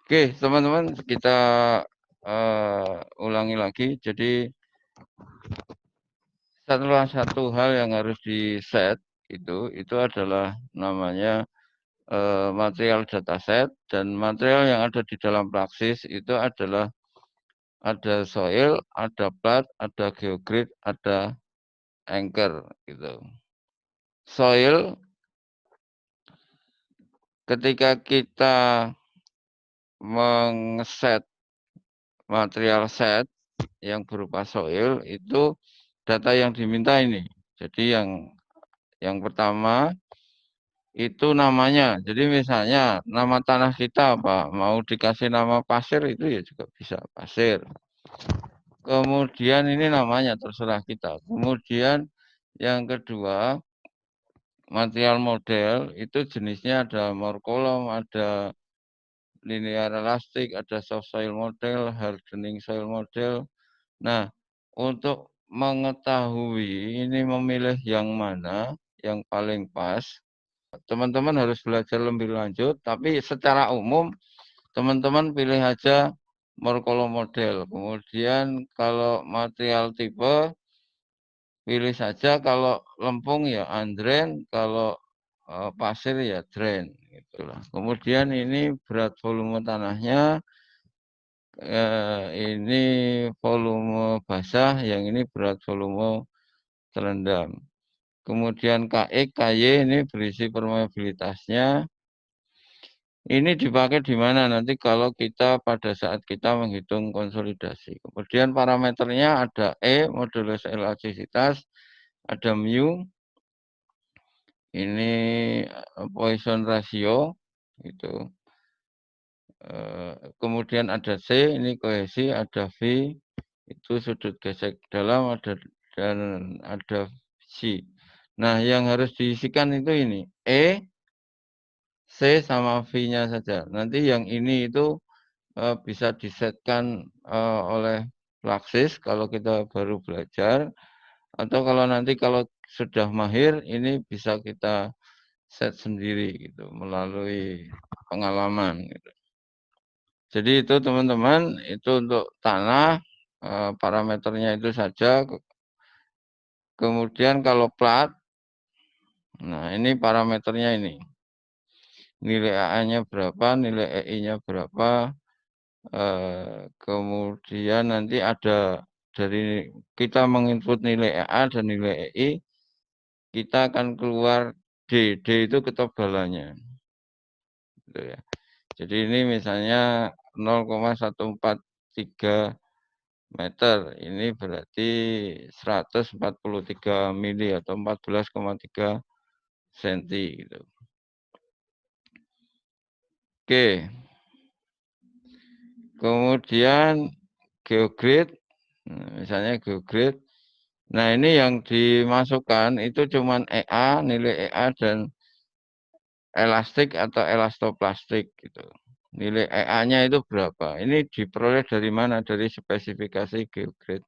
Oke, teman-teman, kita ulangi lagi. Jadi satu hal yang harus di-set itu adalah namanya material dataset, dan material yang ada di dalam Praxis itu adalah ada soil, ada plat, ada geogrid, ada anchor gitu. Soil, ketika kita set material set yang berupa soil, itu data yang diminta ini. Jadi yang pertama itu namanya. Jadi misalnya nama tanah kita apa? Mau dikasih nama pasir itu ya juga bisa pasir. Kemudian ini namanya terserah kita. Kemudian yang kedua, material model itu jenisnya ada morkolom, ada linear elastic, ada soft soil model, hardening soil model. Nah, untuk mengetahui ini memilih yang mana yang paling pas, teman-teman harus belajar lebih lanjut, tapi secara umum teman-teman pilih aja morkolom model. Kemudian kalau material tipe, pilih saja kalau lempung ya andren, kalau pasir ya dren. Gitulah. Kemudian ini berat volume tanahnya, ini volume basah, yang ini berat volume terendam. Kemudian KX, KY ini berisi permeabilitasnya. Ini dipakai di mana nanti kalau kita pada saat kita menghitung konsolidasi. Kemudian parameternya ada E, modulus elastisitas, ada mu, ini Poisson ratio, itu. Kemudian ada C, ini kohesi, ada V, itu sudut gesek dalam, dan ada C. Nah, yang harus diisikan itu ini, E, C sama V-nya saja. Nanti yang ini itu bisa disetkan oleh Praxis kalau kita baru belajar, atau kalau nanti kalau sudah mahir ini bisa kita set sendiri gitu melalui pengalaman gitu. Jadi itu teman-teman, itu untuk tanah, parameternya itu saja. Kemudian kalau plat, nah ini parameternya ini. Nilai AA-nya berapa, nilai EI-nya berapa, kemudian nanti ada dari kita menginput nilai AA dan nilai EI, kita akan keluar D. D itu ketebalannya. Gitu ya. Jadi ini misalnya 0,143 meter. Ini berarti 143 mili atau 14,3 senti gitu. Oke. Kemudian geogrid, misalnya geogrid. Nah, ini yang dimasukkan itu cuman EA, nilai EA dan elastik atau elastoplastik gitu. Nilai EA-nya itu berapa? Ini diperoleh dari mana? Dari spesifikasi geogrid.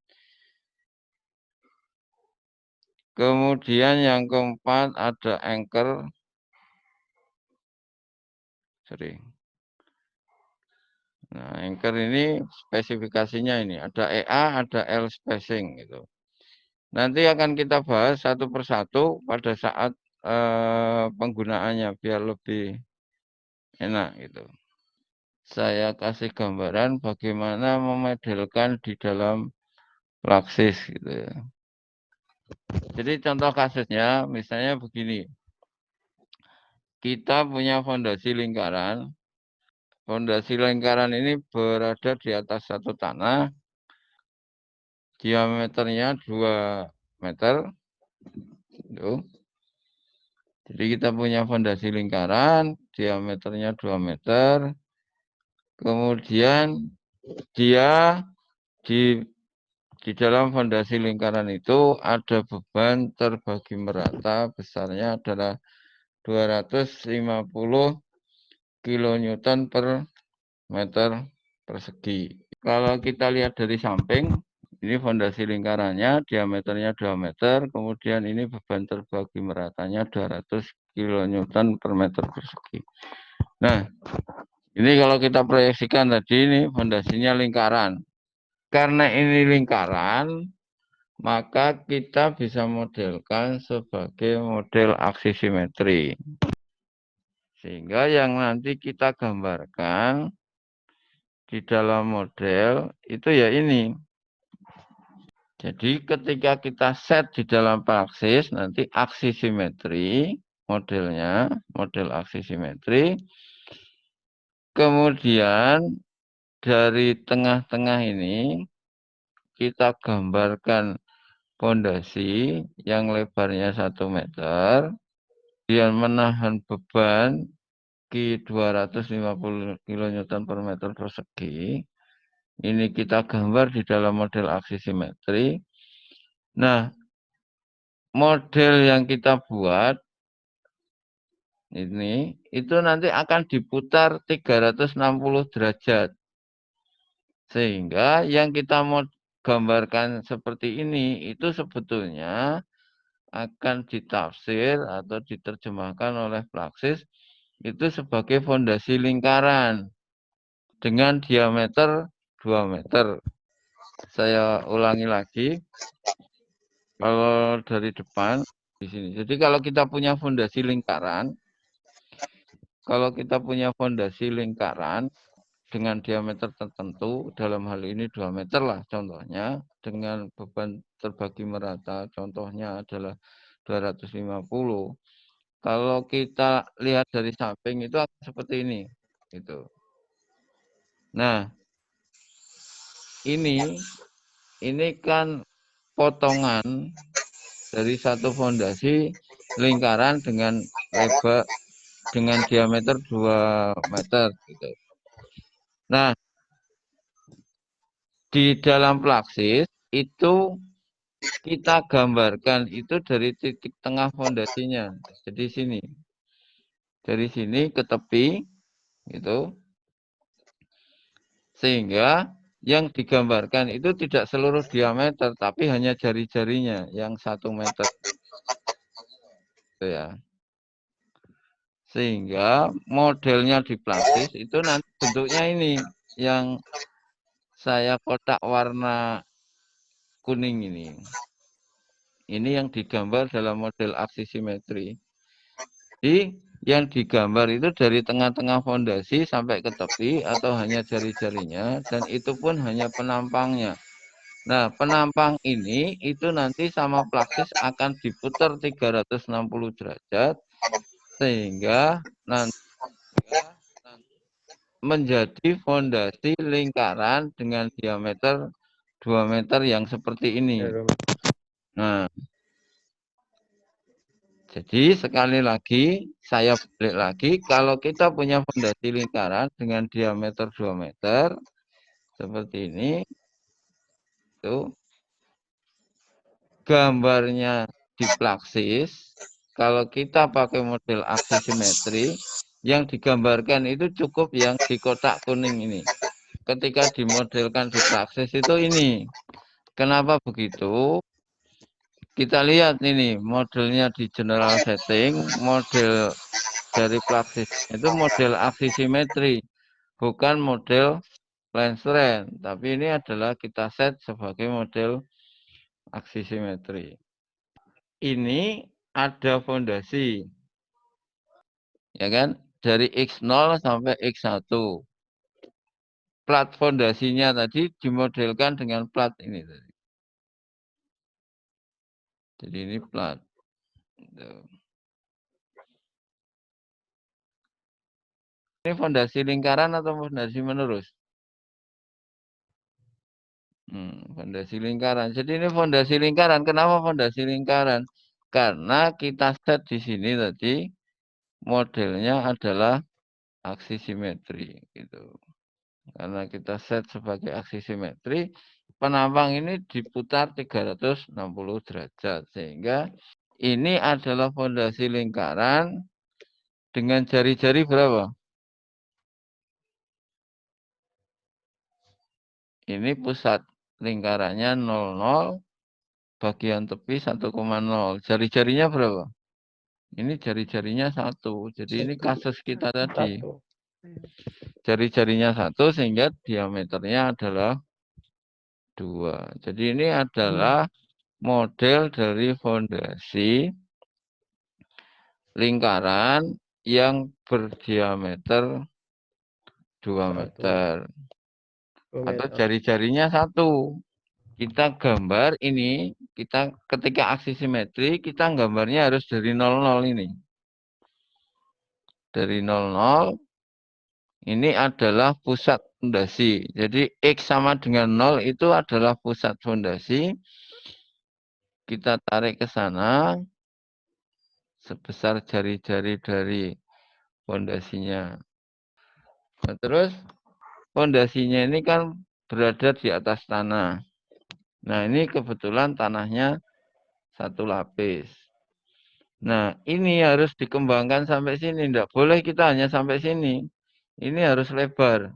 Kemudian yang keempat ada anchor. Sorry. Nah, anchor ini spesifikasinya ini. Ada EA, ada L spacing gitu. Nanti akan kita bahas satu persatu pada saat penggunaannya biar lebih enak gitu. Saya kasih gambaran bagaimana memodelkan di dalam Praxis gitu ya. Jadi contoh kasusnya misalnya begini. Kita punya fondasi lingkaran. Fondasi lingkaran ini berada di atas satu tanah. Diameternya 2 meter. Tuh. Jadi kita punya fondasi lingkaran, diameternya 2 meter. Kemudian dia di dalam fondasi lingkaran itu ada beban terbagi merata besarnya adalah 250 kilonewton per meter persegi. Kalau kita lihat dari samping, ini fondasi lingkarannya, diameternya 2 meter, kemudian ini beban terbagi meratanya 200 kilonewton per meter persegi. Nah, Ini kalau kita proyeksikan tadi ini fondasinya lingkaran. Karena ini lingkaran, maka kita bisa modelkan sebagai model aksi simetri. Sehingga yang nanti kita gambarkan di dalam model itu ya ini. Jadi ketika kita set di dalam praksis, nanti aksi simetri, modelnya, model aksi simetri. Kemudian dari tengah-tengah ini, kita gambarkan fondasi yang lebarnya 1 meter, yang menahan beban Q 250 kN per meter persegi. Ini kita gambar di dalam model aksi simetri. Nah, model yang kita buat ini itu nanti akan diputar 360 derajat. Sehingga yang kita mau gambarkan seperti ini itu sebetulnya akan ditafsir atau diterjemahkan oleh praksis itu sebagai fondasi lingkaran dengan diameter 2 meter. Saya ulangi lagi. Kalau dari depan di sini. Jadi kalau kita punya fondasi lingkaran, dengan diameter tertentu, dalam hal ini 2 meter lah contohnya, dengan beban terbagi merata, contohnya adalah 250. Kalau kita lihat dari samping itu akan seperti ini. Gitu. Nah, ini kan potongan dari satu fondasi lingkaran dengan lebar dengan diameter 2 meter gitu. Nah, di dalam praksis itu kita gambarkan itu dari titik tengah fondasinya. Jadi sini. Dari sini ke tepi gitu. Sehingga yang digambarkan itu tidak seluruh diameter tapi hanya jari-jarinya yang 1 meter. Gitu ya. Sehingga modelnya di praksis itu nanti bentuknya ini yang saya kotak warna kuning ini. Ini yang digambar dalam model aksi simetri. Jadi yang digambar itu dari tengah-tengah fondasi sampai ke tepi atau hanya jari-jarinya dan itu pun hanya penampangnya. Nah, penampang ini itu nanti sama praksis akan diputar 360 derajat sehingga nanti menjadi fondasi lingkaran dengan diameter 2 meter yang seperti ini. Nah, jadi sekali lagi, saya balik lagi, kalau kita punya fondasi lingkaran dengan diameter 2 meter, seperti ini, itu gambarnya di praksis, kalau kita pakai model aksi simetri, yang digambarkan itu cukup yang di kotak kuning ini. Ketika dimodelkan di praksis itu ini. Kenapa begitu? Kita lihat ini modelnya di general setting, model dari praksis itu model aksi simetri, bukan model line strength. Tapi ini adalah kita set sebagai model aksi simetri. Ini ada fondasi, ya kan? Dari X0 sampai X1. Plat fondasinya tadi dimodelkan dengan plat ini tadi. Jadi ini plat. Ini fondasi lingkaran atau fondasi menurus? Fondasi lingkaran. Jadi ini fondasi lingkaran. Kenapa fondasi lingkaran? Karena kita set di sini tadi modelnya adalah aksi simetri gitu. Karena kita set sebagai aksi simetri, penampang ini diputar 360 derajat sehingga ini adalah fondasi lingkaran dengan jari-jari berapa? Ini pusat lingkarannya 00, bagian tepi 1,0. Jari-jarinya berapa? Ini jari-jarinya 1. Jadi ini kasus kita tadi. jari-jarinya 1 sehingga diameternya adalah 2. Jadi ini adalah model dari fondasi lingkaran yang berdiameter 2 meter. Atau jari-jarinya 1. Kita gambar ini, kita ketika aksi simetri, kita gambarnya harus dari 00 ini. Dari 00, ini adalah pusat fondasi. Jadi X sama dengan 0 itu adalah pusat fondasi. Kita tarik ke sana sebesar jari-jari dari fondasinya. Nah, terus fondasinya ini kan berada di atas tanah. Nah, ini kebetulan tanahnya 1 lapis. Nah, ini harus dikembangkan sampai sini. Tidak boleh kita hanya sampai sini. Ini harus lebar.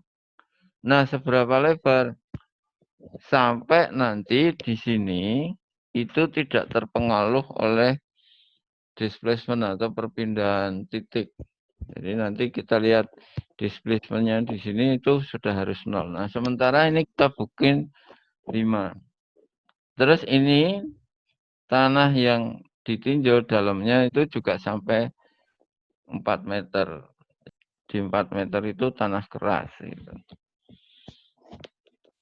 Nah, seberapa lebar? Sampai nanti di sini itu tidak terpengaruh oleh displacement atau perpindahan titik. Jadi nanti kita lihat displacementnya di sini itu sudah harus 0. Nah, sementara ini kita bikin 5. Terus ini tanah yang ditinjau dalamnya itu juga sampai 4 meter. Di 4 meter itu tanah keras. Gitu.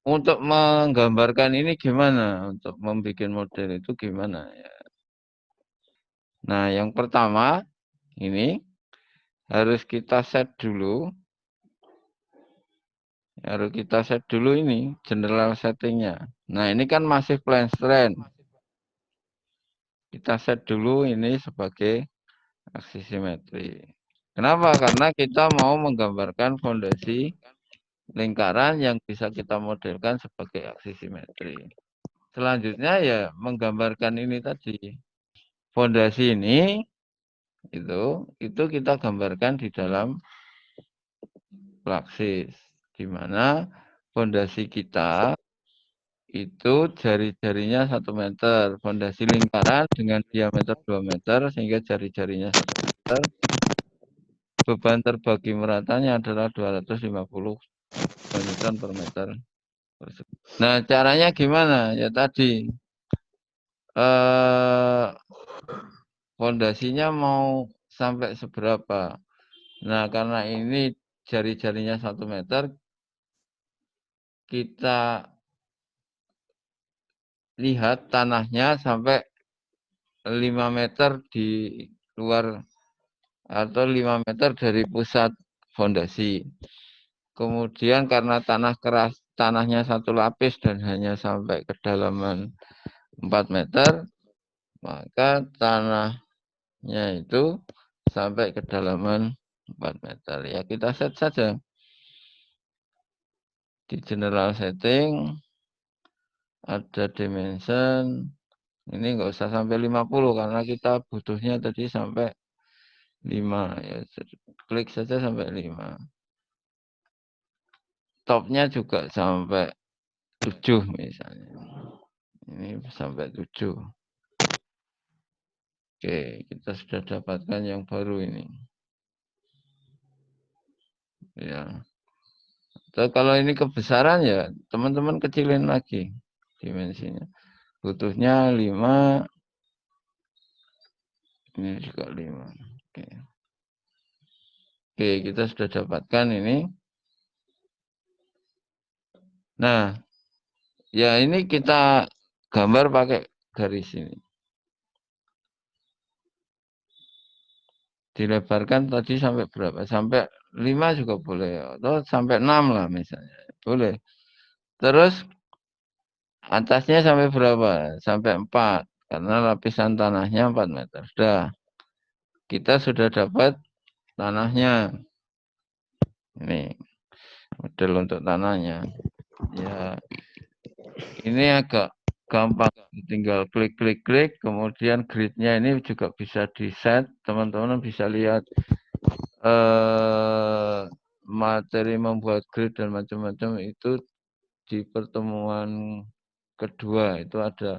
Untuk menggambarkan ini gimana? Untuk membuat model itu gimana? Ya. Nah, yang pertama ini harus kita set dulu. Harus kita set dulu ini general settingnya. Nah, ini kan masih plane strain. Kita set dulu ini sebagai aksi simetri. Kenapa? Karena kita mau menggambarkan fondasi lingkaran yang bisa kita modelkan sebagai aksi simetri. Selanjutnya ya menggambarkan ini tadi. Fondasi ini itu kita gambarkan di dalam praksis. Di mana fondasi kita itu jari-jarinya 1 meter. Fondasi lingkaran dengan diameter 2 meter sehingga jari-jarinya 1 meter. Beban terbagi meratanya adalah 250 Newton per meter. Nah, caranya gimana? Ya tadi fondasinya mau sampai seberapa? Nah, karena ini jari-jarinya 1 meter, kita lihat tanahnya sampai 5 meter di luar atau 5 meter dari pusat fondasi. Kemudian karena tanah keras, tanahnya 1 lapis dan hanya sampai kedalaman 4 meter, maka tanahnya itu sampai kedalaman 4 meter. Ya kita set saja. Di general setting, ada dimension. Ini enggak usah sampai 50 karena kita butuhnya tadi sampai 5. Ya, klik saja sampai 5. Topnya juga sampai 7 misalnya. Ini sampai 7. Oke, kita sudah dapatkan yang baru ini. Ya. Kalau ini kebesaran ya teman-teman kecilin lagi dimensinya. Butuhnya 5. Ini juga 5. Oke. Oke, kita sudah dapatkan ini. Nah, ya ini kita gambar pakai garis ini. Dilebarkan tadi sampai berapa? Sampai 5 juga boleh. Atau sampai 6 lah misalnya. Boleh. Terus atasnya sampai berapa? Sampai 4. Karena lapisan tanahnya 4 meter. Sudah. Kita sudah dapat tanahnya. Ini model untuk tanahnya. Ya. Ini agak gampang. Tinggal klik. Kemudian gridnya ini juga bisa di-set. Teman-teman bisa lihat materi membuat grid dan macam-macam itu di pertemuan kedua itu ada